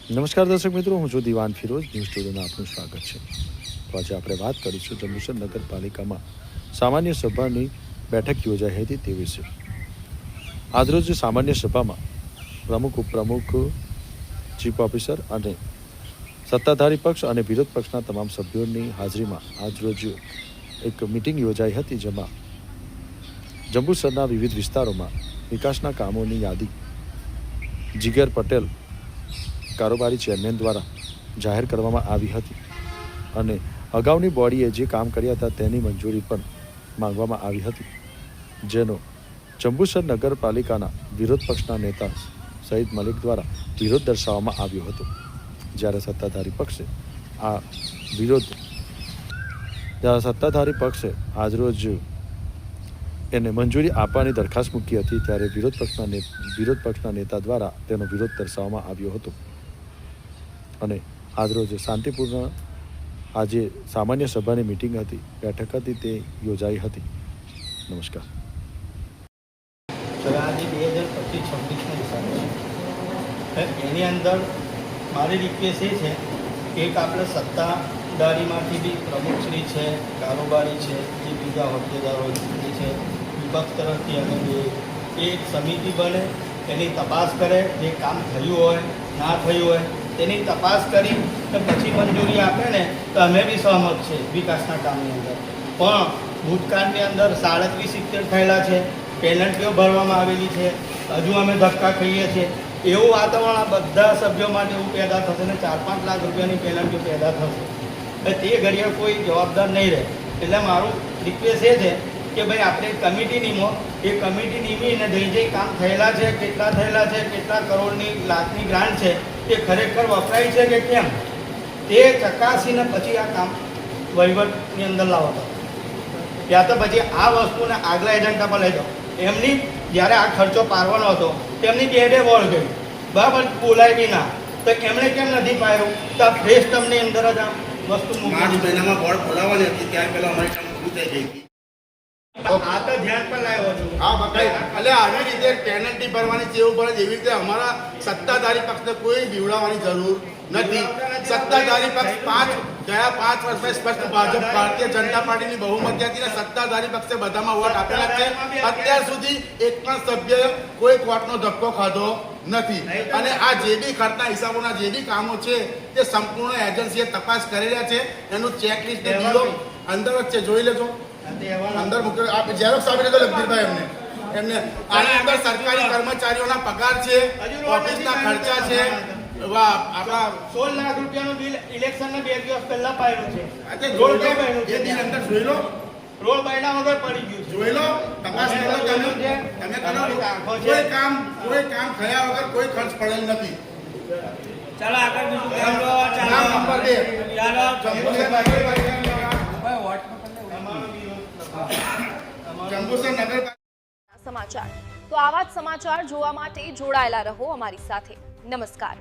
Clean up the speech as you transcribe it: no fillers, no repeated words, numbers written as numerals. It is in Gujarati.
નમસ્કાર દર્શક મિત્રો, હું છું દિવાન ફિરોઝ. ન્યૂઝ સ્ટુડિયોમાં આપનું સ્વાગત છે. તો આજે આપણે વાત કરીશું જંબુસર નગરપાલિકામાં સામાન્ય સભાની બેઠક યોજાઈ હતી તે વિશે. આજરોજ સામાન્ય સભામાં પ્રમુખ, ઉપપ્રમુખ, ચીફ ઓફિસર અને સત્તાધારી પક્ષ અને વિરોધ પક્ષના તમામ સભ્યોની હાજરીમાં આજરોજ એક મિટિંગ યોજાઈ હતી, જેમાં જંબુસરના વિવિધ વિસ્તારોમાં વિકાસના કામોની યાદી જીગર પટેલ કારોબારી ચેરમેન દ્વારા જાહેર કરવામાં આવી હતી અને અગાઉની બોડીએ જે કામ કર્યા હતા તેની મંજૂરી પણ માંગવામાં આવી હતી, જેનો જંબુસર નગરપાલિકાના વિરોધ પક્ષના નેતા સઈદ મલિક દ્વારા વિરોધ દર્શાવવામાં આવ્યો હતો. જ્યારે સત્તાધારી પક્ષે આજરોજ એને મંજૂરી આપવાની દરખાસ્ત મૂકી હતી, ત્યારે વિરોધ પક્ષના નેતા દ્વારા તેનો વિરોધ દર્શાવવામાં આવ્યો હતો અને આજરોજ શાંતિપૂર્ણ આજે સામાન્ય સભાની મિટિંગ હતી, બેઠક હતી, તે યોજાઈ હતી. નમસ્કાર. આજે 2025-26ના હિસાબે એની અંદર મારી રિક્વેસ્ટ એ છે કે એક આપણે સત્તાધારીમાંથી બી પ્રમુખશ્રી છે, કારોબારી છે, જે બીજા હોદ્દેદારો છે, વિપક્ષ તરફથી અને એક સમિતિ બને, એની તપાસ કરે, જે કામ થયું હોય ના થયું હોય તેની તપાસ કરી પછી મંજૂરી આપે ને તો અમે બી સહમત છે વિકાસના કામની અંદર. પણ ભૂતકાળની અંદર 37-70 થયેલા છે, પેનલ્ટીઓ ભરવામાં આવેલી છે, હજુ અમે ધક્કા ખાઈએ છીએ. એવું વાતાવરણ આ બધા સભ્યો માટે એવું પેદા થશે ને 4-5 લાખ રૂપિયાની પેનલ્ટીઓ પેદા થશે. તે ઘડીએ કોઈ જવાબદાર નહીં રહે. એટલે મારું રિક્વેસ્ટ એ છે કે ભાઈ આપણે કમિટી નીમો, એ કમિટી નીમીને જે કામ થયેલા છે, કેટલા થયેલા છે, કેટલા કરોડની લાખની ગ્રાન્ટ છે, તે ખરેખર વપરાય છે કે કેમ, તે ચકાસીને પછી આ કામ વહીવટની અંદર લાવો. ત્યાં તો પછી આ વસ્તુને આગલા એજન્ડા પર લઈ જાઓ. એમની જ્યારે આ ખર્ચો પારવાનો હતો તેમની બે વોર્ડ ગઈ, બરાબર, બોલાય બી ના, તો એમણે કેમ નથી પાડ્યું? તો આ ફ્રેશ ટર્મની અંદર જ આ વસ્તુ માર્ચ મહિનામાં બોર્ડ ખોલાવવાની હતી, ત્યાર પહેલા અમારી કામ પૂરી થઈ ગઈ હતી. આ તો ધ્યાન પર લાવ્યો છું. હા બકાઈ એટલે આવી રીતે પેનલ્ટી ભરવાની જેવું પડે, એવી રીતે અમારા સત્તાધારી પક્ષને કોઈ બીવડાવવાની જરૂર નથી. સત્તાધારી પક્ષ ગયા 5 વર્ષમાં સ્પષ્ટ ભાજપ ભારતીય જનતા પાર્ટીની બહુમતી હતી ને સત્તાધારી પક્ષે બધામાં વોટ આપેલા છે. અત્યાર સુધી એક પણ સભ્ય કોઈ કોર્ટનો ધક્કો ખાધો નથી અને આ જે બી ખર્ચના હિસાબોના જે બી કામો છે તે સંપૂર્ણ એજન્સીએ તપાસ કરી રહ્યા છે. એનું ચેકલિસ્ટ બિલો અંદર જ છે, જોઈ લેજો. અંદર મુખ્ય આપણે ઝેરોક્સ આપી દેજો લગભગભાઈ એમને આની અંદર સરકારી કર્મચારીઓના પગાર છે, ઓફિસના ખર્ચા છે. આપણા 16 લાખ રૂપિયાનું બિલ ઇલેક્શનના 2 દિવસ પહેલા પાડ્યું છે. રોડ બન્યું છે, અંદર જોઈ લો. રોડ બન્યા વગર પડી ગયું છે, જોઈ લો, તપાસ કરો. તમે કરો. કોઈ કામ થયા વગર કોઈ ખર્ચ પડેલ નથી. ચાલો આગળ બીજું નંબર 2 જંબુસર નગર સમાચાર. તો આવા જ સમાચાર જોવા માટે જોડાયેલા રહો અમારી સાથે. નમસ્કાર.